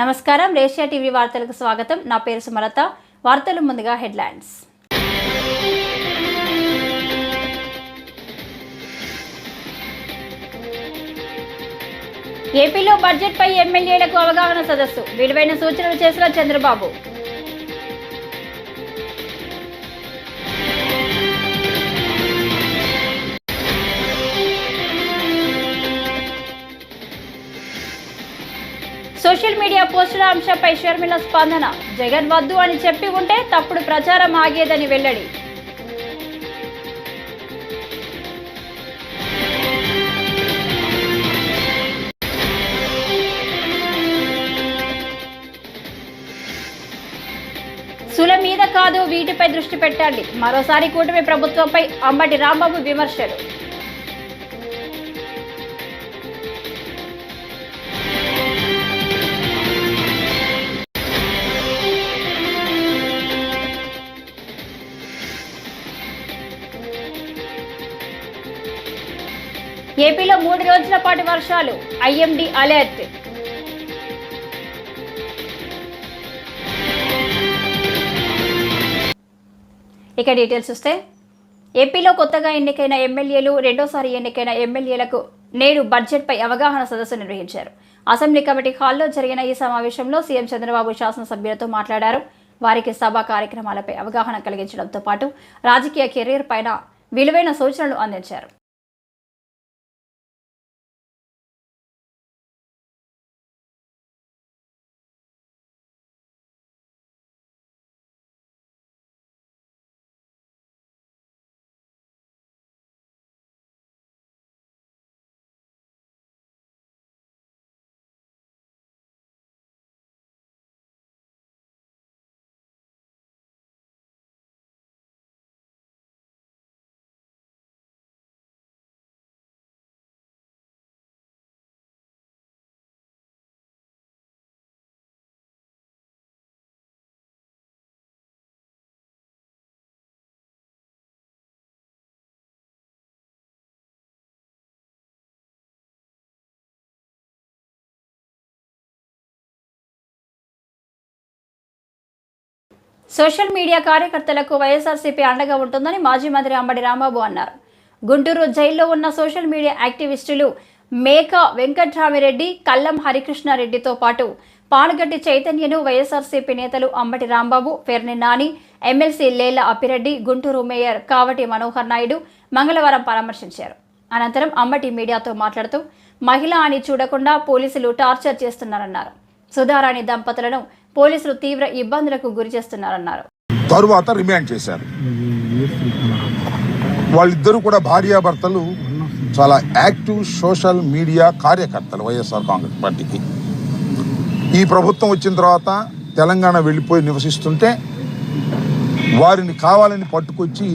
నమస్కారం, రేషియా టీవీ వార్తలకు స్వాగతం. నా పేరు సుమలత. వార్తలు ముందుగా హెడ్లైన్స్. ఏపీలో బడ్జెట్పై ఎమ్మెల్యేలకు అవగాహన సదస్సు, విలువైన సూచనలు చేసిన చంద్రబాబు. సోషల్ మీడియా పోస్టుల అంశంపై షర్మిల స్పందన, జగన్ వద్దు అని చెప్పి ఉంటే తప్పుడు ప్రచారం ఆగేదని వెల్లడి. సుల మీద కాదు వీటిపై దృష్టి పెట్టండి, మరోసారి కూటమి ప్రభుత్వంపై అంబటి రాంబాబు విమర్శలు. ఏపీలో 3 రోజుల పాటు వర్షాలు, ఐఎండీ అలర్ట్. ఇక డీటెయిల్స్ చూస్తే, ఏపీలో కొత్తగా ఎన్నికైన ఎమ్మెల్యేలు, రెండోసారి ఎన్నికైన ఎమ్మెల్యేలకు నేడు బడ్జెట్పై అవగాహన సదస్సు నిర్వహించారు. అసెంబ్లీ కమిటీ హాల్లో జరిగిన ఈ సమావేశంలో సీఎం చంద్రబాబు శాసనసభ్యులతో మాట్లాడారు. వారికి సభా కార్యక్రమాలపై అవగాహన కలిగించడంతో పాటు రాజకీయ కెరీర్ పైన విలువైన సూచనలు అందించారు. సోషల్ మీడియా కార్యకర్తలకు వైఎస్ఆర్సీపీ అండగా ఉంటుందని మాజీ మంత్రి అంబటి రాంబాబు అన్నారు. గుంటూరు జైల్లో ఉన్న సోషల్ మీడియా యాక్టివిస్టులు మేక వెంకట్రామిరెడ్డి, కల్లం హరికృష్ణారెడ్డితో పాటు పానుగంటి చైతన్యను వైఎస్ఆర్సీపీ నేతలు అంబటి రాంబాబు, ఫెర్ని నాని, ఎమ్మెల్సీ లేళ్ల అప్పిరెడ్డి, గుంటూరు మేయర్ కావటి మనోహర్ నాయుడు మంగళవారం పరామర్శించారు. అనంతరం అంబటి మీడియాతో మాట్లాడుతూ మహిళ అని చూడకుండా పోలీసులు టార్చర్ చేస్తున్నారన్నారు. సుధారాణి దంపతులను పోలీసులు తీవ్ర ఇబ్బందులకు గురి చేస్తున్నారన్నారు. తరువాత రిమాండ్ చేశారు. వాళ్ళిద్దరూ కూడా భార్యాభర్తలు చాలా యాక్టివ్ సోషల్ మీడియా కార్యకర్తలు వైఎస్ఆర్ కాంగ్రెస్ పార్టీకి. ఈ ప్రభుత్వం వచ్చిన తర్వాత తెలంగాణ వెళ్ళిపోయి నివసిస్తుంటే వారిని కావాలని పట్టుకొచ్చి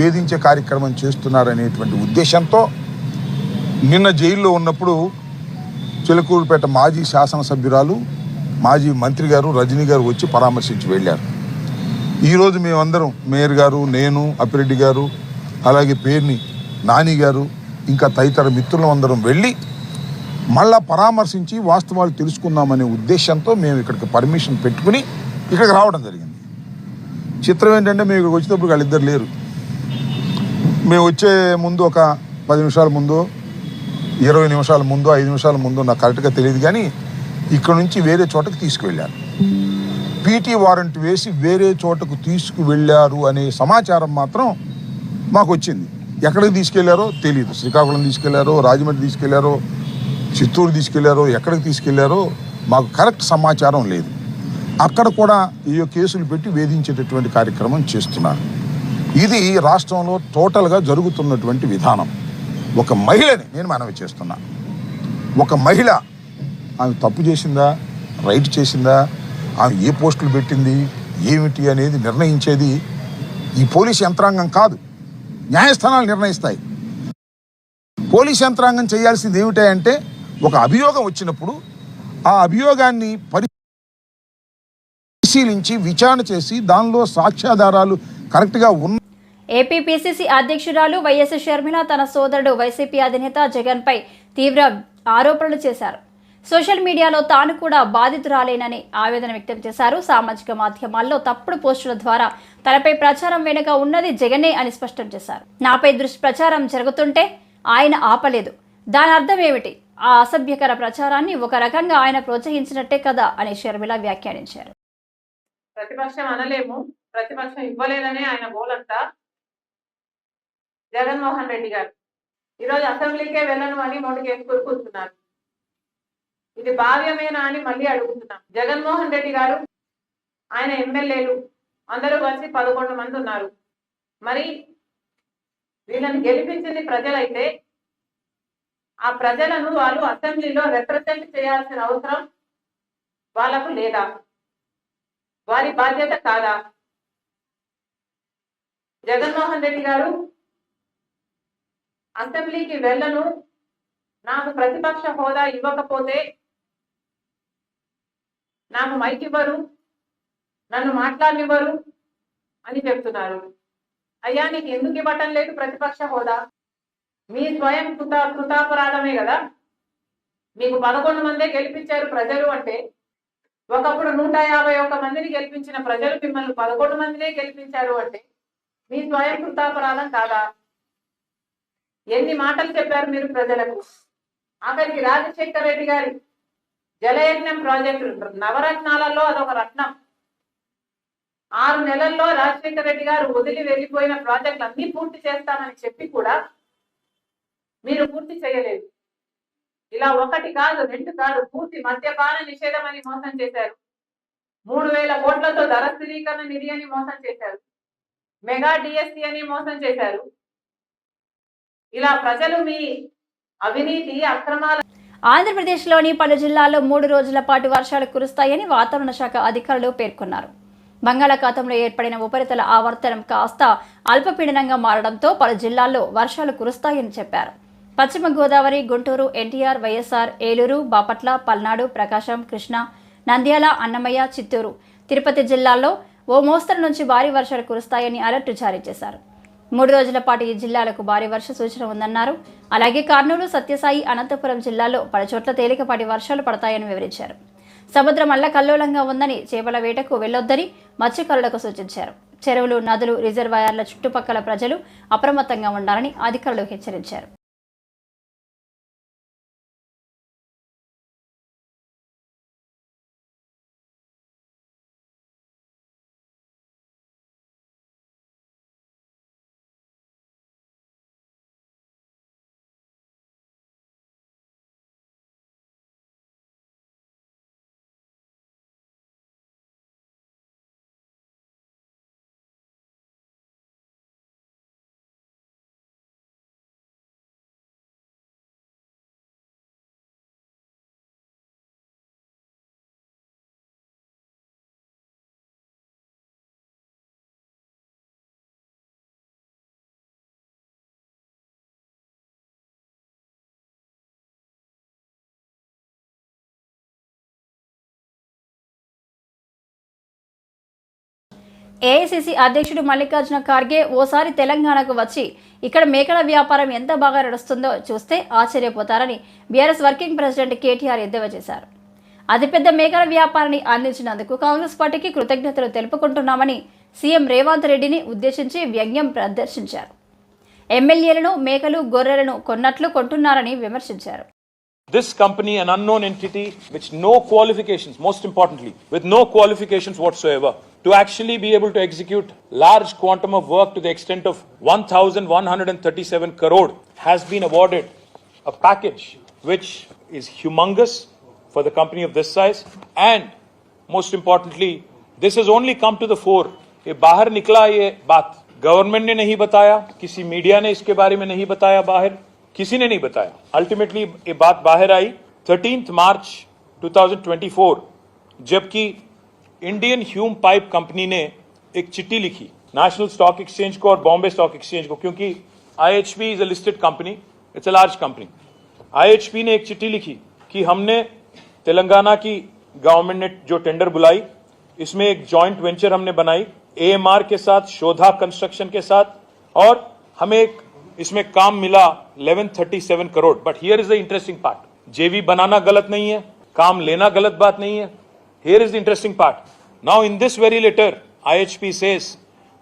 వేధించే కార్యక్రమం చేస్తున్నారనేటువంటి ఉద్దేశంతో నిన్న జైల్లో ఉన్నప్పుడు చిలకూరుపేట మాజీ శాసనసభ్యురాలు, మాజీ మంత్రి గారు రజనీ గారు వచ్చి పరామర్శించి వెళ్ళారు. ఈరోజు మేమందరం, మేయర్ గారు, నేను, అప్పిరెడ్డి గారు, అలాగే పేర్ని నాని గారు, ఇంకా తదితర మిత్రులు అందరం వెళ్ళి మళ్ళా పరామర్శించి వాస్తవాలు తెలుసుకుందామనే ఉద్దేశంతో మేము ఇక్కడికి పర్మిషన్ పెట్టుకుని ఇక్కడికి రావడం జరిగింది. చిత్రం ఏంటంటే మేము ఇక్కడికి వచ్చేటప్పుడు వాళ్ళిద్దరు లేరు. మేము వచ్చే ముందు ఒక 10 నిమిషాల ముందు, 20 నిమిషాల ముందు, 5 నిమిషాల ముందు నాకు కరెక్ట్గా తెలియదు, కానీ ఇక్కడ నుంచి వేరే చోటకు తీసుకువెళ్ళారు. పీటీ వారెంట్ వేసి వేరే చోటకు తీసుకువెళ్ళారు అనే సమాచారం మాత్రం మాకు వచ్చింది. ఎక్కడికి తీసుకెళ్లారో తెలియదు. శ్రీకాకుళం తీసుకెళ్లారో, రాజమండ్రి తీసుకెళ్లారో, చిత్తూరు తీసుకెళ్లారో, ఎక్కడికి తీసుకెళ్లారో మాకు కరెక్ట్ సమాచారం లేదు. అక్కడ కూడా ఈ కేసులు పెట్టి వేధించేటటువంటి కార్యక్రమం చేస్తున్నారు. ఇది రాష్ట్రంలో టోటల్గా జరుగుతున్నటువంటి విధానం. ఒక మహిళని నేను మనవి చేస్తున్నా, ఒక మహిళ ఆమె తప్పు చేసిందా, రైట్ చేసిందా, ఆమె ఏ పోస్టులు పెట్టింది, ఏమిటి అనేది నిర్ణయించేది ఈ పోలీస్ యంత్రాంగం కాదు, న్యాయస్థానాలు నిర్ణయిస్తాయి. పోలీస్ యంత్రాంగం చేయాల్సింది ఏమిటంటే ఒక అభియోగం వచ్చినప్పుడు ఆ అభియోగాన్ని పరిశీలించి విచారణ చేసి దానిలో సాక్ష్యాధారాలు కరెక్ట్గా ఉన్న. ఏపీపీసీసీ అధ్యక్షురాలు వైఎస్ షర్మిల తన సోదరుడు వైసీపీ అధినేత జగన్పై తీవ్ర ఆరోపణలు చేశారు. సోషల్ మీడియాలో తాను కూడా బాధితురాలేనని ఆవేదన వ్యక్తం చేశారు. సామాజిక మాధ్యమాల్లో తప్పుడు పోస్టుల ద్వారా తనపై ప్రచారం వెనుక ఉన్నది జగనే అని స్పష్టం చేశారు. నాపై దుష్ప్రచారం జరుగుతుంటే ఆయన ఆపలేదు. దాని అర్థం ఏమిటి? ఆ అసభ్యకర ప్రచారాన్ని ఒక రకంగా ఆయన ప్రోత్సహించినట్టే కదా అని షర్మిల వ్యాఖ్యానించారు. ప్రతిపక్షం అనలేము, ప్రతిపక్షం ఇవ్వలేదనే ఆయన గోలంతా. జగన్మోహన్ రెడ్డి గారు ఈరోజు అసెంబ్లీకే వెళ్ళను అని మొండికేసుకుని కూర్చున్నారు. ఇది భావ్యమేనా అని మళ్ళీ అడుగుతున్నాం. జగన్మోహన్ రెడ్డి గారు ఆయన ఎమ్మెల్యేలు అందరూ కలిసి 11 మంది ఉన్నారు. మరి వీళ్ళని గెలిపించింది ప్రజలైతే ఆ ప్రజలను వాళ్ళు అసెంబ్లీలో రిప్రజెంట్ చేయాల్సిన అవసరం వాళ్ళకు లేదా? వారి బాధ్యత కాదా? జగన్మోహన్ రెడ్డి గారు అసెంబ్లీకి వెళ్ళను, నాకు ప్రతిపక్ష హోదా ఇవ్వకపోతే నాకు మైక్ ఇవ్వరు, నన్ను మాట్లాడనివ్వరు అని చెప్తున్నారు. అయ్యా, నీకు ఎందుకు ఇవ్వటం లేదు ప్రతిపక్ష హోదా? మీ స్వయం కృతాపరాధమే కదా. మీకు 11 మందే గెలిపించారు ప్రజలు అంటే, ఒకప్పుడు 151 మందిని గెలిపించిన ప్రజలు మిమ్మల్ని 11 మందినే గెలిపించారు అంటే మీ స్వయం కృతాపరాధం కాదా? ఎన్ని మాటలు చెప్పారు మీరు ప్రజలకు? ఆఖరికి రాజశేఖర రెడ్డి గారి జలయజ్ఞం ప్రాజెక్టు నవరత్నాలలో అదొక రత్నం. 6 నెలల్లో రాజశేఖర రెడ్డి గారు వదిలి వెళ్ళిపోయిన ప్రాజెక్టులు అన్ని పూర్తి చేస్తామని చెప్పి కూడా మీరు పూర్తి చేయలేదు. ఇలా 1 కాదు 2 కాదు, పూర్తి మద్యపాన నిషేధం అని మోసం చేశారు. 3000 కోట్లతో ధర స్థిరీకరణ నిధి అని మోసం చేశారు. మెగా డిఎస్సి అని మోసం చేశారు. ఇలా ప్రజలు మీ అవినీతి అక్రమాల. ఆంధ్రప్రదేశ్లోని పలు జిల్లాల్లో 3 రోజుల పాటు వర్షాలు కురుస్తాయని వాతావరణ శాఖ అధికారులు పేర్కొన్నారు. బంగాళాఖాతంలో ఏర్పడిన ఉపరితల ఆవర్తనం కాస్త అల్పపీడనంగా మారడంతో పలు జిల్లాల్లో వర్షాలు కురుస్తాయని చెప్పారు. పశ్చిమ గోదావరి, గుంటూరు, ఎన్టీఆర్, వైఎస్ఆర్, ఏలూరు, బాపట్ల, పల్నాడు, ప్రకాశం, కృష్ణా, నంద్యాల, అన్నమయ్య, చిత్తూరు, తిరుపతి జిల్లాల్లో ఓ మోస్తరు నుంచి భారీ వర్షాలు కురుస్తాయని అలర్టు జారీ చేశారు. 3 రోజుల పాటు ఈ జిల్లాలకు భారీ వర్ష సూచన ఉందన్నారు. అలాగే కర్నూలు, సత్యసాయి, అనంతపురం జిల్లాల్లో పలుచోట్ల తేలికపాటి వర్షాలు పడతాయని వివరించారు. సముద్రం అల్లకల్లోలంగా ఉందని, చేపల వేటకు వెళ్లొద్దని మత్స్యకారులకు సూచించారు. చెరువులు, నదులు, రిజర్వాయర్ల చుట్టుపక్కల ప్రజలు అప్రమత్తంగా ఉండాలని అధికారులు హెచ్చరించారు. ఏఐసీసీ అధ్యక్షుడు మల్లికార్జున ఖార్గే ఓసారి తెలంగాణకు వచ్చి ఇక్కడ మేకల వ్యాపారం ఎంత బాగా నడుస్తుందో చూస్తే ఆశ్చర్యపోతారని బీఆర్ఎస్ వర్కింగ్ ప్రెసిడెంట్ కేటీఆర్ ఎద్దేవా చేశారు. అతిపెద్ద మేకల వ్యాపారాన్ని అందించినందుకు కాంగ్రెస్ పార్టీకి కృతజ్ఞతలు తెలుపుకుంటున్నామని సీఎం రేవంత్ రెడ్డిని ఉద్దేశించి వ్యంగ్యం ప్రదర్శించారు. ఎమ్మెల్యేలను మేకలు, గొర్రెలను కొన్నట్లు కొంటున్నారని విమర్శించారు. This company, an unknown entity, which no qualifications, most importantly, with no qualifications whatsoever, to actually be able to execute large quantum of work to the extent of 1,137 crore, has been awarded a package which is humongous for the company of this size. And most importantly, this has only come to the fore. ये बाहर निकला ये बात government ने नहीं बताया, किसी media ने इसके बारे में नहीं बताया, बाहर किसी ने नहीं बताया. अल्टीमेटली ये बात बाहर आई 13 मार्च 2024, जबकि इंडियन ह्यूम पाइप कंपनी ने एक चिट्ठी लिखी नेशनल स्टॉक एक्सचेंज को और बॉम्बे स्टॉक एक्सचेंज को, क्योंकि IHP is a listed company, it's a large company. IHP ने एक चिट्ठी लिखी कि हमने तेलंगाना की गवर्नमेंट ने जो टेंडर बुलाई, इसमें एक जॉइंट वेंचर हमने बनाई AMR के साथ, शोधा कंस्ट्रक्शन के साथ, और हमें एक इसमें काम मिला 1137 crore. But here is the interesting part, JV बनाना गलत नहीं है, काम लेना गलत बात नहीं है. Here is the interesting part. Now in this very letter, IHP says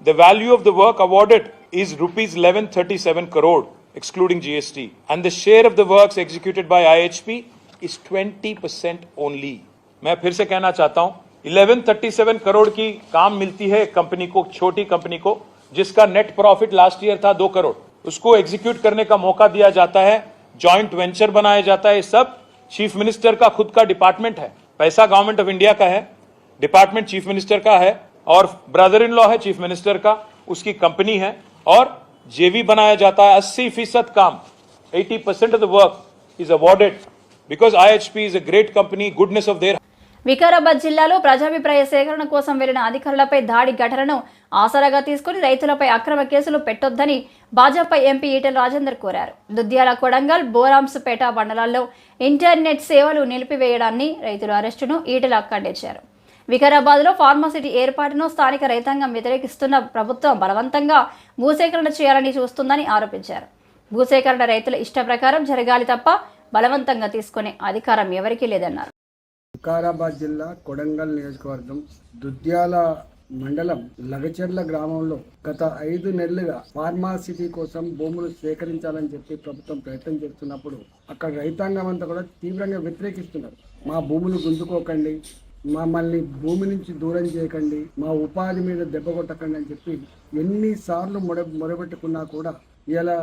the value of the work awarded is rupees 1137 crore excluding GST, and the share of the works executed by IHP is 20% only. मैं फिर से कहना चाहता हूं 1137 करोड़ की काम मिलती है कंपनी को, छोटी कंपनी को, जिसका नेट प्रॉफिट लास्ट ईयर था 2 करोड़. उसको एग्जीक्यूट करने का मौका दिया जाता है, जॉइंट वेंचर बनाया जाता है. सब चीफ मिनिस्टर का खुद का डिपार्टमेंट है. पैसा गवर्नमेंट ऑफ इंडिया का है, डिपार्टमेंट चीफ मिनिस्टर का है, और ब्रदर इन लॉ है चीफ मिनिस्टर का, उसकी कंपनी है, और जेवी बनाया जाता है. 80% काम, 80% of the work is awarded because IHP is a great company, goodness of their. Vikarabad జిల్లాలో ప్రజాభిప్రాయ సేకరణ కోసం వెళ్లిన అధికారులపై దాడి ఘటనను ఆసరాగా తీసుకుని రైతులపై అక్రమ కేసులు పెట్టొద్దని భాజపా ఎంపీ ఈటెల రాజేందర్ కోరారు. దుద్యాల, కొడంగల్, బోరాంసుపేట మండలాల్లో ఇంటర్నెట్ సేవలు నిలిపివేయడాన్ని, రైతుల అరెస్టును ఈటెల ఖండించారు. వికారాబాద్లో ఫార్మాసిటీ ఏర్పాటును స్థానిక రైతాంగం వ్యతిరేకిస్తున్న ప్రభుత్వం బలవంతంగా భూసేకరణ చేయాలని చూస్తుందని ఆరోపించారు. భూసేకరణ రైతుల ఇష్ట ప్రకారం జరగాలి తప్ప బలవంతంగా తీసుకునే అధికారం ఎవరికీ లేదన్నారు. వికారాబాద్ జిల్లా కొడంగల్ నియోజకవర్గం దుద్యాల మండలం లగచెర్ల గ్రామంలో గత 5 నెలలుగా ఫార్మాసిటీ కోసం భూములు సేకరించాలని చెప్పి ప్రభుత్వం ప్రయత్నం చేస్తున్నప్పుడు అక్కడ రైతాంగం అంతా కూడా తీవ్రంగా వ్యతిరేకిస్తున్నారు. మా భూములు గుంజుకోకండి, మమ్మల్ని భూమి నుంచి దూరం చేయకండి, మా ఉపాధి మీద దెబ్బ కొట్టకండి అని చెప్పి ఎన్నిసార్లు మొరబెట్టుకున్నా కూడా ఇలా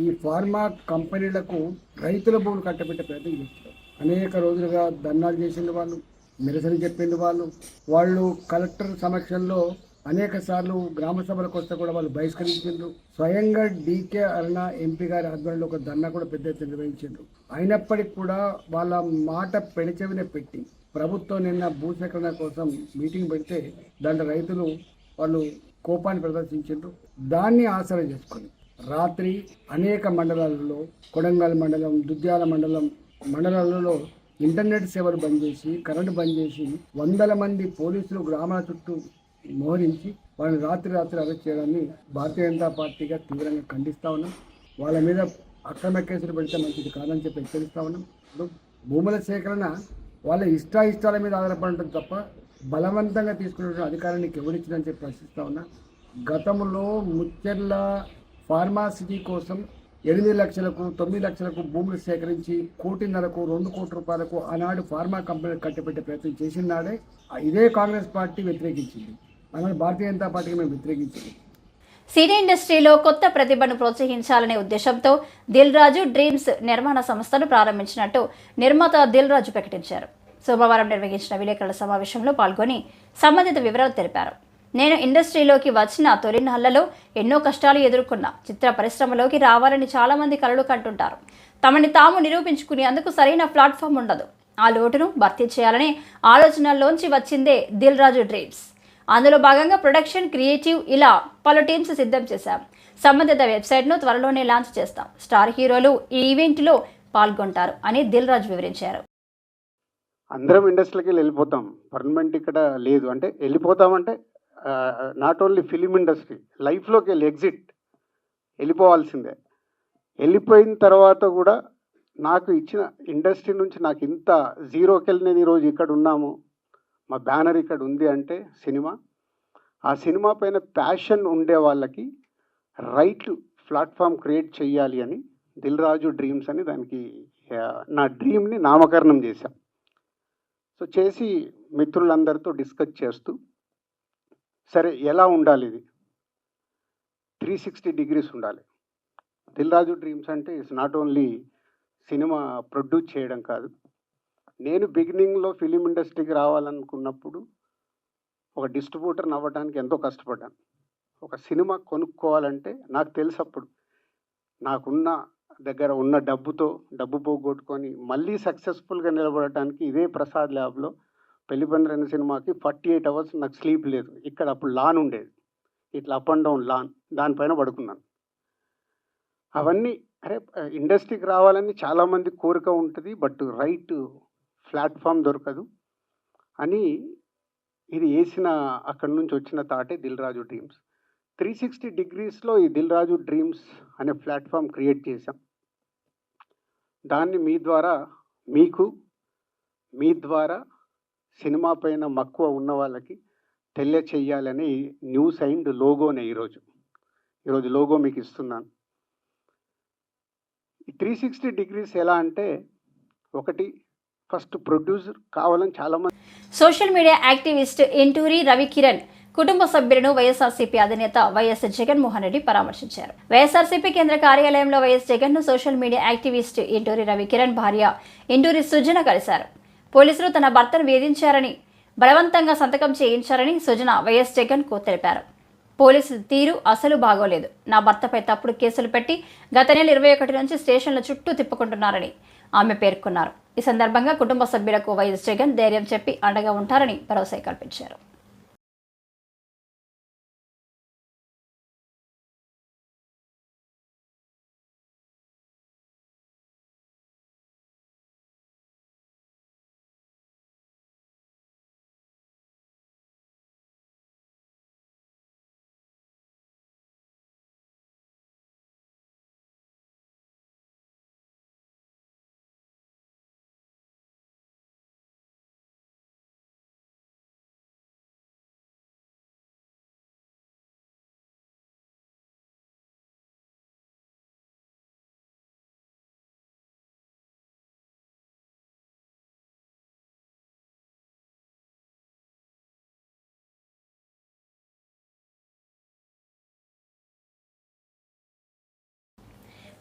ఈ ఫార్మా కంపెనీలకు రైతుల భూములు కట్టబెట్టే ప్రయత్నం చేస్తున్నారు. అనేక రోజులుగా ధర్నాలు చేసిన వాళ్ళు, నిరసన చెప్పింది వాళ్ళు కలెక్టర్ సమక్షంలో అనేక సార్లు గ్రామ సభలకు వస్తే కూడా వాళ్ళు బహిష్కరించారు. స్వయంగా డీకే అరుణ ఎంపీ గారి ఆధ్వర్యంలో ఒక ధర్నా కూడా పెద్ద ఎత్తున నిర్వహించారు. అయినప్పటికీ కూడా వాళ్ళ మాట పెడచెవిన పెట్టి ప్రభుత్వం నిన్న భూసేకరణ కోసం మీటింగ్ పెడితే దాంట్లో రైతులు వాళ్ళు కోపాన్ని ప్రదర్శించారు. దాన్ని ఆసరా చేసుకొని రాత్రి అనేక మండలాలలో, కొడంగల్ మండలం, దుద్యాల మండలాలలో ఇంటర్నెట్ సేవలు బంద్ చేసి, కరెంటు బంద్ చేసి, 100 మంది పోలీసులు గ్రామాల చుట్టూ మోహరించి వాళ్ళని రాత్రి అరెస్ట్ చేయడాన్ని భారతీయ జనతా పార్టీగా తీవ్రంగా ఖండిస్తా ఉన్నాం. వాళ్ళ మీద అక్రమ కేసులు పెడితే మంచిది కాదని చెప్పి హెచ్చరిస్తా ఉన్నాం. ఇప్పుడు భూముల సేకరణ వాళ్ళ ఇష్టాల మీద ఆధారపడి ఉంటుంది తప్ప బలవంతంగా తీసుకునే అధికారాన్ని ఎవరిచ్చిందని చెప్పి ప్రశ్నిస్తా ఉన్నా. గతంలో ముచ్చెర్ల ఫార్మాసిటీ కోసం 8 లక్షలకు 9 లక్షలకు భూములు సేకరించి 1.5 2 కోట్ల రూపాయలకు ఆనాడు ఫార్మా కంపెనీలు కట్టబెట్టే ప్రయత్నం చేసిన నాడే ఇదే కాంగ్రెస్ పార్టీ వ్యతిరేకించింది. అలాగే భారతీయ జనతా పార్టీకి మేము వ్యతిరేకించింది. సినీ ఇండస్ట్రీలో కొత్త ప్రతిభను ప్రోత్సహించాలనే ఉద్దేశంతో దిల్ రాజు డ్రీమ్స్ నిర్మాణ సంస్థను ప్రారంభించినట్టు నిర్మాత దిల్ రాజు ప్రకటించారు. సోమవారం నిర్వహించిన విలేకరుల సమావేశంలో పాల్గొని సంబంధిత వివరాలు తెలిపారు. నేను ఇండస్ట్రీలోకి వచ్చిన తొలి నెలల్లో ఎన్నో కష్టాలు ఎదుర్కొన్నా. చిత్ర పరిశ్రమలోకి రావాలని చాలామంది కలలు కంటుంటారు. తమని తాము నిరూపించుకునేందుకు సరైన ప్లాట్ఫామ్ ఉండదు. ఆ లోటును భర్తీ చేయాలనే ఆలోచనల్లోంచి వచ్చిందే దిల్ రాజు డ్రీమ్స్. అందులో భాగంగా ప్రొడక్షన్, క్రియేటివ్ ఇలా పలు టీమ్స్ సిద్ధం చేశాం. సంబంధిత వెబ్సైట్ను త్వరలోనే లాంచ్ చేస్తాం. స్టార్ హీరోలు ఈ ఈవెంట్లో పాల్గొంటారు అని దిల్ రాజు వివరించారు. అందరం ఇండస్ట్రీకి వెళ్ళిపోతాం, పర్మనెంట్ ఇక్కడ లేదు. అంటే వెళ్ళిపోతామంటే నాట్ ఓన్లీ ఫిలిం ఇండస్ట్రీ, లైఫ్లోకి వెళ్ళిపోవాల్సిందే. వెళ్ళిపోయిన తర్వాత కూడా నాకు ఇచ్చిన ఇండస్ట్రీ నుంచి నాకు ఇంత జీరోకి వెళ్ళిన ఈరోజు ఇక్కడ ఉన్నాము, మా బ్యానర్ ఇక్కడ ఉంది అంటే సినిమా. ఆ సినిమా పైన ప్యాషన్ ఉండే వాళ్ళకి రైట్ ప్లాట్ఫామ్ క్రియేట్ చేయాలి అని దిల్ రాజు డ్రీమ్స్ అని దానికి నా డ్రీమ్ని నామకరణం చేశాం. సో చేసి మిత్రులందరితో డిస్కస్ చేస్తూ సరే ఎలా ఉండాలి, ఇది 360 degrees ఉండాలి. దిల్ రాజు డ్రీమ్స్ అంటే it's not only cinema produce చేయడం కాదు. నేను బిగినింగ్లో ఫిలిం ఇండస్ట్రీకి రావాలనుకున్నప్పుడు ఒక డిస్ట్రిబ్యూటర్ని అవ్వడానికి ఎంతో కష్టపడ్డాను. ఒక సినిమా కొనుక్కోవాలంటే నాకు తెలుసు అప్పుడు నాకున్న దగ్గర ఉన్న డబ్బు పోగొట్టుకొని మళ్ళీ సక్సెస్ఫుల్గా నిలబడటానికి ఇదే ప్రసాద్ ల్యాబ్లో పెళ్లిపందిరి అనే సినిమాకి 48 hours నాకు స్లీప్ లేదు. ఇక్కడ అప్పుడు లాన్ ఉండేది, ఇట్లా అప్ అండ్ డౌన్ లాన్, దానిపైన పడుకున్నాను. అవన్నీ ఇండస్ట్రీకి రావాలని చాలామంది కోరిక ఉంటుంది, బట్ రైట్ ప్లాట్ఫామ్ దొరకదు అని ఇది వేసిన అక్కడి నుంచి వచ్చిన థాటే దిల్ రాజు డ్రీమ్స్. 360 degreesలో ఈ దిల్ రాజు డ్రీమ్స్ అనే ప్లాట్ఫామ్ క్రియేట్ చేశాం. దాన్ని మీ ద్వారా మీకు మీ ద్వారా సినిమా పైన మక్కువ ఉన్న వాళ్ళకి తెలియచేయాలని న్యూస్ అండ్ లోగోనే ఈరోజు లోగో మీకు ఇస్తున్నాను. ఈ 360 డిగ్రీస్ ఎలా అంటే, ఒకటి ఫస్ట్ ప్రొడ్యూసర్ కావాలని చాలామంది. Social media activist Inturi Ravikiran కుటుంబ సభ్యులను వైఎస్ఆర్సీపీ అధినేత వైఎస్ జగన్మోహన్ రెడ్డి పరామర్శించారు. వైఎస్ఆర్సీపీ కేంద్ర కార్యాలయంలో వైఎస్ జగన్ ను social media activist Inturi Ravikiran భార్య ఇంటూరి సుజన కలిశారు. పోలీసులు తన భర్తను వేధించారని, బలవంతంగా సంతకం చేయించారని సుజన వైఎస్ జగన్ కు తెలిపారు. పోలీసుల తీరు అసలు బాగోలేదు. నా భర్తపై తప్పుడు కేసులు పెట్టి గత నెల 21 నుంచి స్టేషన్ల చుట్టూ తిప్పుకుంటున్నారని ఆమె పేర్కొన్నారు. ఈ సందర్భంగా కుటుంబ సభ్యులకు వైఎస్ జగన్ ధైర్యం చెప్పి అండగా ఉంటారని భరోసా కల్పించారు.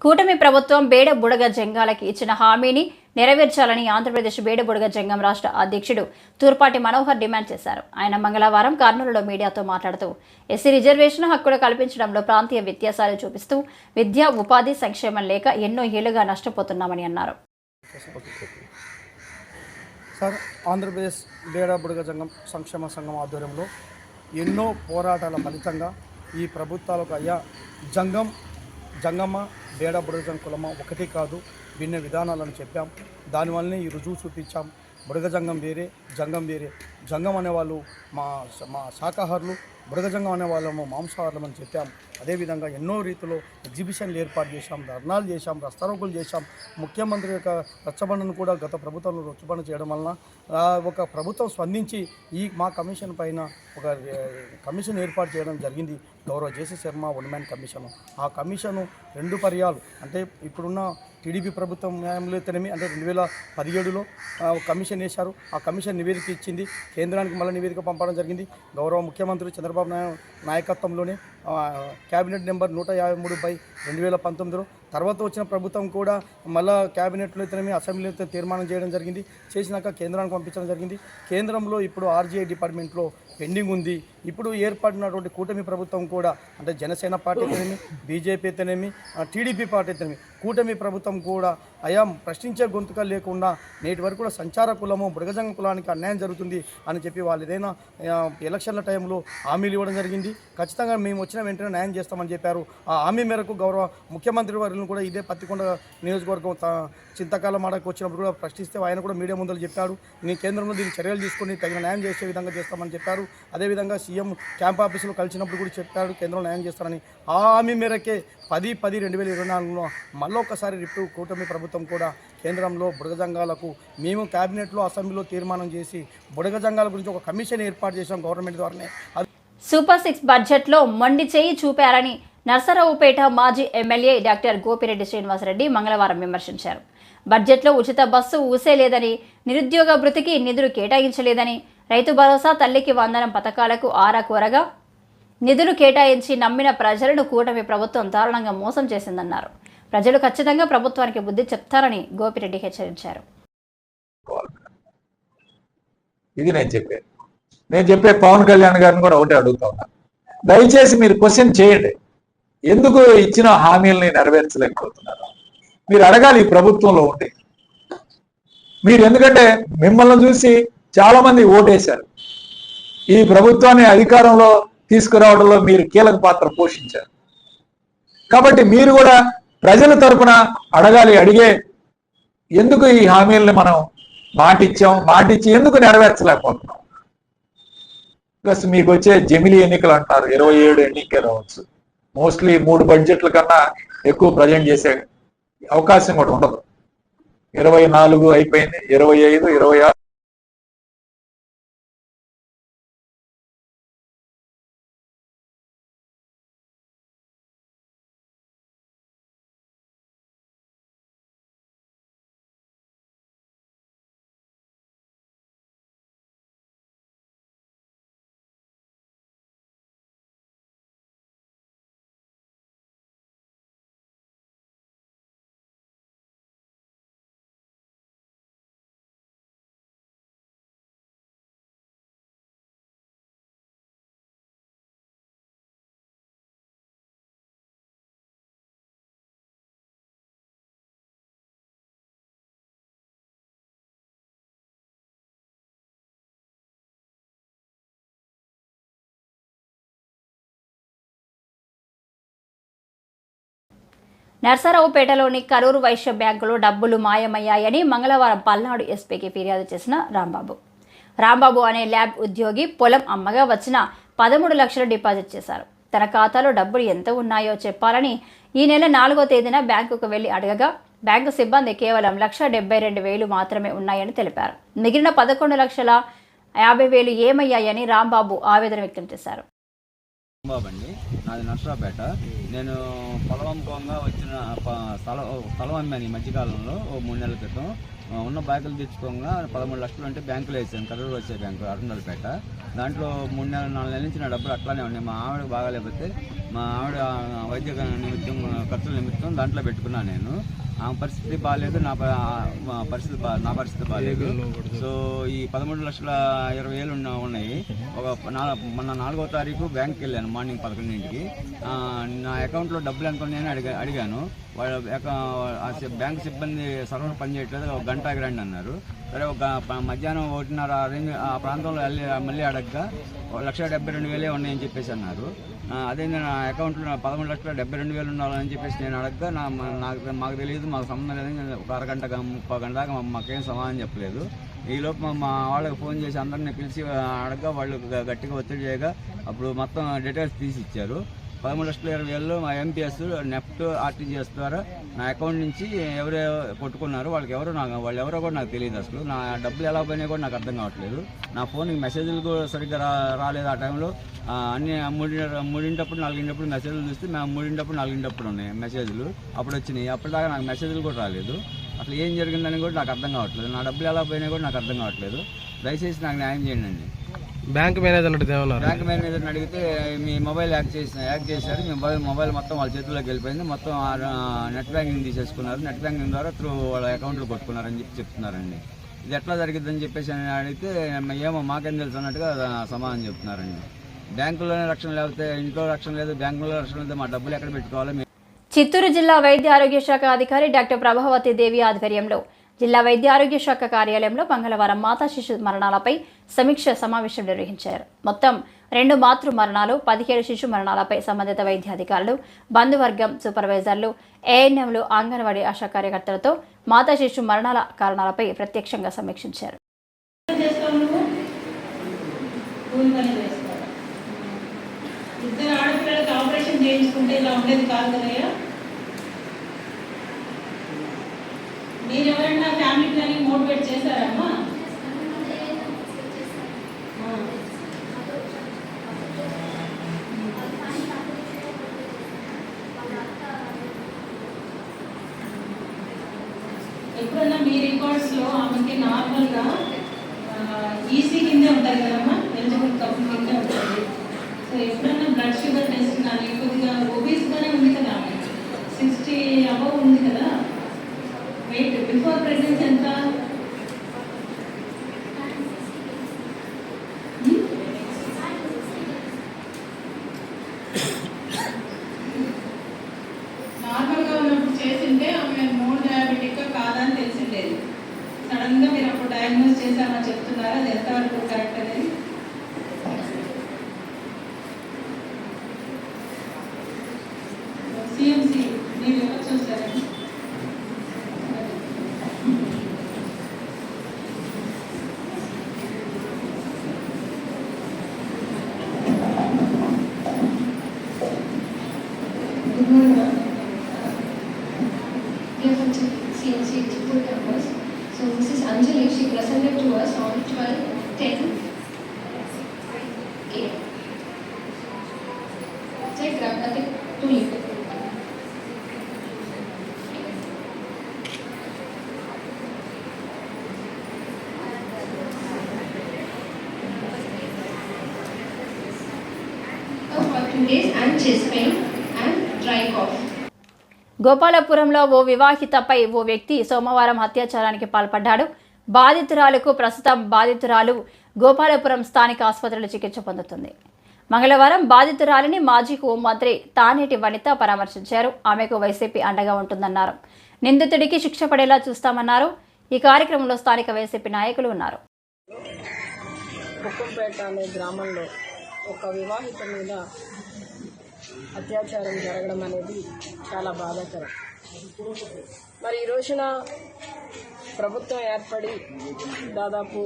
కూటమి ప్రభుత్వం బేడ బుడగ జంగాలకి ఇచ్చిన హామీని నెరవేర్చాలని ఆంధ్రప్రదేశ్ బేడ బుడగ జంగం రాష్ట్ర అధ్యక్షుడు తూర్పాటి మనోహర్ డిమాండ్ చేశారు. ఆయన మంగళవారం కర్నూలులో మీడియాతో మాట్లాడుతూ ఎస్సీ రిజర్వేషన్ హక్కులు కల్పించడంలో ప్రాంతీయ వ్యత్యాసాలు చూపిస్తూ విద్యా ఉపాధి సంక్షేమం లేక ఎన్నో ఏళ్లుగా నష్టపోతున్నామని అన్నారు. సార్, ఆంధ్రప్రదేశ్ బేడ బుడగ జంగం సంక్షేమ సంఘం ఆధ్వర్యంలో ఎన్నో పోరాటాల ఫలితంగా ఈ ప్రభుత్వాలకు అయ్యా జంగమ్మ బేడ బుడగజం కులమ ఒకటి కాదు, భిన్న విధానాలను చెప్పాం. దానివల్లనే ఈ రుజువు చూపించాం. బుడగజంగం వేరే, జంగం వేరే. జంగం అనేవాళ్ళు మా శాకాహారులు, బుడగజంగం అనేవాళ్ళము మాంసాహారులం అని చెప్పాం. అదేవిధంగా ఎన్నో రీతిలో ఎగ్జిబిషన్లు ఏర్పాటు చేశాం, ధర్నాలు చేశాం, రస్తారోకులు చేశాం. ముఖ్యమంత్రి యొక్క రచ్చబండను కూడా గత ప్రభుత్వంలో రచ్చబండ చేయడం వలన ఒక ప్రభుత్వం స్పందించి మా కమిషన్ పైన ఒక కమిషన్ ఏర్పాటు చేయడం జరిగింది. గౌరవ జేసీ శర్మ వన్ కమిషను. ఆ కమిషను 2 పర్యాలు అంటే ఇప్పుడున్న టీడీపీ ప్రభుత్వం న్యాయంలో అయితేనేమి, అంటే 2017లో కమిషన్ వేశారు. ఆ కమిషన్ నివేదిక ఇచ్చింది. కేంద్రానికి మళ్ళీ నివేదిక పంపడం జరిగింది. గౌరవ ముఖ్యమంత్రి చంద్రబాబు నాయుడు నాయకత్వంలోనే క్యాబినెట్ నెంబర్ 153/2019లో తర్వాత వచ్చిన ప్రభుత్వం కూడా మళ్ళా క్యాబినెట్లో అయితేనేమి, అసెంబ్లీలో తీర్మానం చేయడం జరిగింది. చేసినాక కేంద్రానికి పంపించడం జరిగింది. కేంద్రంలో ఇప్పుడు ఆర్జీఐ డిపార్ట్మెంట్లో పెండింగ్ ఉంది. ఇప్పుడు ఏర్పడినటువంటి కూటమి ప్రభుత్వం కూడా, అంటే జనసేన పార్టీ అయితేనేమి, బీజేపీ అయితేనేమి, టీడీపీ పార్టీ అయితేనేమి, కూటమి ప్రభుత్వం కూడా అయా ప్రశ్నించే గొంతుక లేకుండా నేటి వరకు కూడా సంచార కులము బుడగజంగ కులానికి అన్యాయం జరుగుతుంది అని చెప్పి వాళ్ళు ఏదైనా ఎలక్షన్ల టైంలో హామీలు ఇవ్వడం జరిగింది. ఖచ్చితంగా మేము వచ్చిన వెంటనే న్యాయం చేస్తామని చెప్పారు. ఆ హామీ మేరకు గౌరవ ముఖ్యమంత్రి వారిని కూడా ఇదే పత్తికొండ నియోజకవర్గం చింతకాలం ఆడకు వచ్చినప్పుడు కూడా ప్రశ్నిస్తే ఆయన కూడా మీడియా ముందర చెప్పాడు, నేను కేంద్రంలో దీన్ని చర్యలు తీసుకుని తగిన న్యాయం చేసే విధంగా చేస్తామని చెప్పారు. అదేవిధంగా సీఎం క్యాంప్ ఆఫీసులో కలిసినప్పుడు కూడా చెప్పాడు కేంద్రంలో న్యాయం చేస్తారని. ఆ హామీ మేరకే 10/10/2024లో మళ్ళొకసారి రిప్పు కూటమి ప్రభుత్వం కూడా కేంద్రంలో బుడగజంగాలకు మేము క్యాబినెట్లో అసెంబ్లీలో తీర్మానం చేసి బుడగజంగాల గురించి ఒక కమిషన్ ఏర్పాటు చేసాం గవర్నమెంట్ ద్వారానే. సూపర్ 6 బడ్జెట్లో మొండి చేయి చూపారని నర్సరావుపేట మాజీ ఎమ్మెల్యే డాక్టర్ గోపిరెడ్డి శ్రీనివాసరెడ్డి మంగళవారం విమర్శించారు. బడ్జెట్లో ఉచిత బస్సు ఊసే లేదని, నిరుద్యోగ భృతికి నిధులు కేటాయించలేదని, రైతు భరోసా, తల్లికి వందనం పథకాలకు ఆరాకోరగా నిధులు కేటాయించి నమ్మిన ప్రజలను కూటమి ప్రభుత్వం దారుణంగా మోసం చేసిందన్నారు. ప్రజలు ఖచ్చితంగా ప్రభుత్వానికి బుద్ధి చెప్తారని గోపిరెడ్డి హెచ్చరించారు. ఇది నేను చెప్పే పవన్ కళ్యాణ్ గారిని కూడా ఒకటే అడుగుతా ఉన్నా, దయచేసి మీరు క్వశ్చన్ చేయండి, ఎందుకు ఇచ్చిన హామీలని నెరవేర్చలేకపోతున్నారు మీరు అడగాలి. ఈ ప్రభుత్వంలో ఉండి మీరు, ఎందుకంటే మిమ్మల్ని చూసి చాలా మంది ఓటేశారు. ఈ ప్రభుత్వాన్ని అధికారంలో తీసుకురావడంలో మీరు కీలక పాత్ర పోషించారు. కాబట్టి మీరు కూడా ప్రజల తరపున అడగాలి. అడిగే ఎందుకు ఈ హామీలను మనం మాటిచ్చి ఎందుకు నెరవేర్చలేకపోతున్నాం? ప్లస్ మీకు వచ్చే జమిలీ ఎన్నికలు అంటారు, 27 ఎన్నికలు రావచ్చు. మోస్ట్లీ 3 బడ్జెట్ల కన్నా ఎక్కువ ప్రజెంట్ చేసే అవకాశం కూడా ఉండదు. 24 అయిపోయింది, 25, 26 నర్సరావుపేటలోని కరూరు వైశ్య బ్యాంకులో డబ్బులు మాయమయ్యాయని మంగళవారం పల్నాడు ఎస్పీకి ఫిర్యాదు చేసిన రాంబాబు అనే ల్యాబ్ ఉద్యోగి పొలం అమ్మగా వచ్చిన 13 లక్షలు డిపాజిట్ చేశారు. తన ఖాతాలో డబ్బులు ఎంత ఉన్నాయో చెప్పాలని ఈ నెల 4వ తేదీన బ్యాంకుకు వెళ్లి అడగగా బ్యాంకు సిబ్బంది కేవలం 1,72,000 మాత్రమే ఉన్నాయని తెలిపారు. మిగిలిన 11,50,000 ఏమయ్యాయని రాంబాబు ఆవేదన వ్యక్తం చేశారు. అండి నాది నర్సరావుపేట. నేను పొలం అమ్ముకోగా వచ్చిన స్థలం అమ్మాను ఈ మధ్యకాలంలో 3 నెలల క్రితం. ఉన్న బాకీలు తెచ్చుకోగా 13 లక్షలు అంటే బ్యాంకులో వేసాను, కరూరు వచ్చే బ్యాంకు అరుణాలపేట. దాంట్లో 3 4 నెలల నుంచి నా డబ్బులు అట్లానే ఉన్నాయి. మా ఆవిడ బాగాలేకపోతే మా ఆవిడ వైద్య నిమిత్తం ఖర్చుల నిమిత్తం దాంట్లో పెట్టుకున్నాను నేను. ఆమె పరిస్థితి బాగాలేదు, నా పరిస్థితి బాగాలేదు. సో ఈ 13,20,000 ఉన్నాయి. మొన్న 4వ తారీఖు బ్యాంక్కి వెళ్ళాను మార్నింగ్ 11ంటికి. నా అకౌంట్లో డబ్బులు ఎంత ఉన్నాయని అడిగాను. వాళ్ళ బ్యాంక్ సిబ్బంది సర్వర్ పనిచేయట్లేదు, ఒక గంట రండి అన్నారు. సరే ఒక మధ్యాహ్నం 1:30 ఆ ప్రాంతంలో మళ్ళీ అడగగా 1,72,000 ఉన్నాయని చెప్పేసి అన్నారు. అదే నా అకౌంట్లో 13,72,000 ఉండాలని చెప్పేసి నేను అడగగా మాకు తెలియదు, మాకు సంబంధం లేదని ఒక అరగంట 30 గంట దాకా మాకేం సమాధానం చెప్పలేదు. ఈలోపు మా వాళ్ళకి ఫోన్ చేసి అందరినీ పిలిచి అడగగా వాళ్ళు గట్టిగా ఒత్తిడి చేయగా అప్పుడు మొత్తం డీటెయిల్స్ తీసి ఇచ్చారు. 13,20,000 మా ఎంపీఎస్, నెఫ్ట్, ఆర్టీజీఎస్ ద్వారా నా అకౌంట్ నుంచి ఎవరు కొట్టుకున్నారు, వాళ్ళు ఎవరో కూడా నాకు తెలియదు. అసలు నా డబ్బులు ఎలా పోయినాయో కూడా నాకు అర్థం కావట్లేదు. నా ఫోన్కి మెసేజ్లు కూడా సరిగ్గా రాలేదు ఆ టైంలో. అన్ని 3:00 4:00 మెసేజ్లు చూస్తే మేము 3:00 4:00 ఉన్నాయి మెసేజ్లు అప్పుడు వచ్చినాయి. అప్పటిదాకా నాకు మెసేజ్లు కూడా రాలేదు. అసలు ఏం జరిగిందని కూడా నాకు అర్థం కావట్లేదు. నా డబ్బులు ఎలా పోయినాయి కూడా నాకు అర్థం కావట్లేదు. దయచేసి నాకు న్యాయం చేయండి. బ్యాంక్ మేనేజర్ బ్యాంక్ మేనేజర్ని అడిగితే మీ మొబైల్ హ్యాక్ చేశారు, మీ మొబైల్ మొత్తం వాళ్ళ చేతుల్లోకి వెళ్ళిపోయింది, మొత్తం నెట్ బ్యాంకింగ్ తీసేసుకున్నారు, నెట్ బ్యాంకింగ్ ద్వారా త్రూ వాళ్ళ అకౌంట్లో కొట్టుకున్నారని చెప్తున్నారండి. ఇది ఎట్లా జరిగిద్దని చెప్పేసి అడిగితే ఏమో మాకేం తెలుసు అన్నట్టుగా సమాధానం చెప్తున్నారండి. బ్యాంకులోనే రక్షణ లేకపోతే ఇంట్లో రక్షణ లేదు, బ్యాంకులో రక్షణ లేదు, మా డబ్బులు ఎక్కడ పెట్టుకోవాలి? చిత్తూరు జిల్లా వైద్య ఆరోగ్య శాఖ అధికారి డాక్టర్ ప్రభావతి దేవి ఆధ్వర్యంలో జిల్లా వైద్య ఆరోగ్య శాఖ కార్యాలయంలో మంగళవారం మాతా శిశు మరణాలపై సమీక్ష సమావేశం నిర్వహించారు. మొత్తం 2 మాతృ మరణాలు, 17 శిశు మరణాలపై సంబంధిత వైద్యాధికారులు, బంధువర్గం, సూపర్వైజర్లు, ఏఎన్ఎంలు, అంగన్వాడీ ఆశా కార్యకర్తలతో మాతా శిశు మరణాల కారణాలపై ప్రత్యక్షంగా సమీక్షించారు. ఇద్దరు ఆడపిల్లలకి ఆపరేషన్ చేయించుకుంటే ఇలా ఉండేది కాదు కదయ్యా. మీరు ఎవరైనా ఫ్యామిలీ ప్లానింగ్ మోటివేట్ చేశారమ్మా? ఎప్పుడన్నా మీ రికార్డ్స్లో ఆమెకి నార్మల్గా ఈసీ కిందే ఉంటుంది కదమ్మా, ఎలిజిబుల్ కపుల్ కిందే ఉంటుంది. సో ఎప్పుడన్నా బ్లడ్ షుగర్ టెస్ట్ కానీ కొద్దిగా ఒబీస్గానే ఉంది కదా, ఆమె 60 అబవ్ ఉంది కదా. వెయిట్ బిఫోర్ ప్రెగ్నెన్సీ ఎంత? నార్మల్గా ఉన్నప్పుడు చేసింటే ఆమె మోర్ డయాబెటిక్ కాదా అని తెలిసిండేది. సడన్గా మీరు అప్పుడు డయాగ్నోస్ చేశామని చెప్తున్నారు, అది ఎంతవరకు కరెక్ట్ అనేది? సిఎంసి మీరు ఎవరు చూస్తారండి? CNC Chittoor campus. So Mrs. Anjali, she presented to us on 12/10/8. Check grab that to you. For 2 days and chest pain and dry cough. గోపాలపురంలో ఓ వివాహితపై ఓ వ్యక్తి సోమవారం అత్యాచారానికి పాల్పడ్డాడు. బాధితురాలు గోపాలపురం స్థానిక ఆసుపత్రిలో చికిత్స పొందుతుంది. మంగళవారం బాధితురాలిని మాజీ హోంమంత్రి తానేటి వనిత పరామర్శించారు. ఆమెకు వైసీపీ అండగా ఉంటుందన్నారు. నిందితుడికి శిక్ష పడేలా చూస్తామన్నారు. ఈ కార్యక్రమంలో స్థానిక వైసీపీ నాయకులు ఉన్నారు. కుక్కంపేట అనే గ్రామంలో ఒక వివాహిత మీద అత్యాచారం జరగడం అనేది చాలా బాధాకరం. మరి ఈ రోజున ప్రభుత్వం ఏర్పడి దాదాపు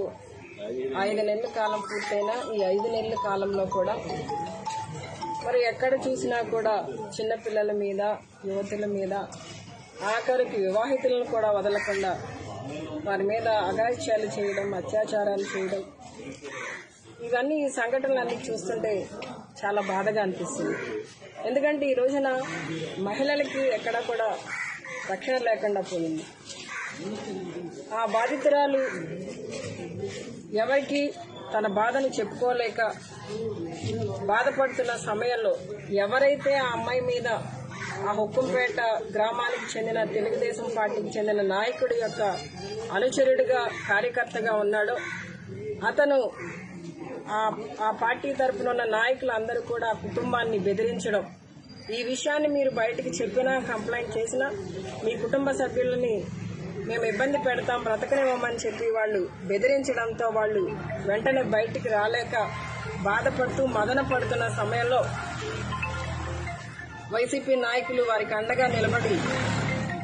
5 నెలల కాలం పూర్తయిన ఈ 5 నెలల కాలంలో కూడా మరి ఎక్కడ చూసినా కూడా చిన్నపిల్లల మీద, యువతుల మీద, ఆఖరికి వివాహితులను కూడా వదలకుండా వారి మీద అఘాయిత్యాలు చేయడం, అత్యాచారాలు చేయడం, ఇవన్నీ ఈ సంఘటనలన్నీ చూస్తుంటే చాలా బాధగా అనిపిస్తుంది. ఎందుకంటే ఈ రోజున మహిళలకి ఎక్కడా కూడా రక్షణ లేకుండా పోయింది. ఆ బాధితురాలు ఎవరికి తన బాధను చెప్పుకోలేక బాధపడుతున్న సమయంలో ఎవరైతే ఆ అమ్మాయి మీద ఆ హుక్కుంపేట గ్రామానికి చెందిన తెలుగుదేశం పార్టీకి చెందిన నాయకుడి యొక్క అనుచరుడిగా, కార్యకర్తగా ఉన్నాడో అతను ఆ పార్టీ తరఫున ఉన్న నాయకులు అందరూ కూడా ఆ కుటుంబాన్ని బెదిరించడం, ఈ విషయాన్ని మీరు బయటకు చెప్పినా, కంప్లైంట్ చేసినా మీ కుటుంబ సభ్యులని మేము ఇబ్బంది పెడతాం, బ్రతకనివ్వమని చెప్పి వాళ్ళు బెదిరించడంతో వాళ్ళు వెంటనే బయటికి రాలేక బాధపడుతూ మదన పడుతున్న సమయంలో వైసీపీ నాయకులు వారికి అండగా నిలబడి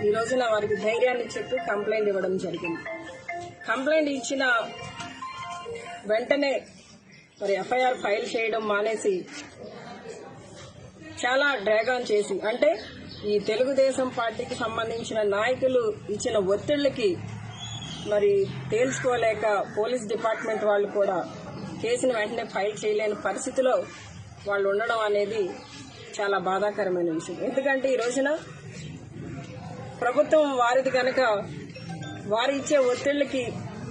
ఈ రోజున వారికి ధైర్యాన్ని చెప్పి కంప్లైంట్ ఇవ్వడం జరిగింది. కంప్లైంట్ ఇచ్చిన వెంటనే మరి ఎఫ్ఐఆర్ ఫైల్ చేయడం మానేసి చాలా డ్రాగ్ ఆన్ చేసి, అంటే ఈ తెలుగుదేశం పార్టీకి సంబంధించిన నాయకులు ఇచ్చిన ఒత్తిళ్లకి మరి తేల్చుకోలేక పోలీస్ డిపార్ట్మెంట్ వాళ్ళు కూడా కేసును వెంటనే ఫైల్ చేయలేని పరిస్థితిలో వాళ్ళు ఉండడం అనేది చాలా బాధాకరమైన విషయం. ఎందుకంటే ఈ రోజున ప్రభుత్వం వారిది కనుక వారు ఇచ్చే ఒత్తిళ్లకి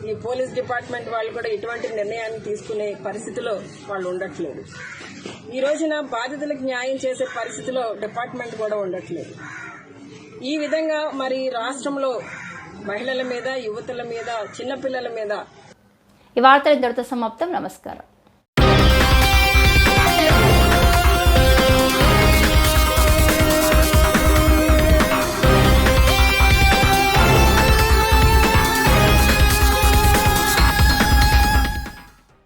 ఈ పోలీస్ డిపార్ట్మెంట్ వాళ్ళు కూడా ఎటువంటి నిర్ణయాన్ని తీసుకునే పరిస్థితిలో వాళ్ళు ఉండట్లేదు. ఈ రోజున బాధితులకు న్యాయం చేసే పరిస్థితిలో డిపార్ట్మెంట్ కూడా ఉండట్లేదు. ఈ విధంగా మరి రాష్ట్రంలో మహిళల మీద, యువతుల మీద, చిన్నపిల్లల మీద ఈ వార్తలు ఇంతటితో సమాప్తం. నమస్కారం.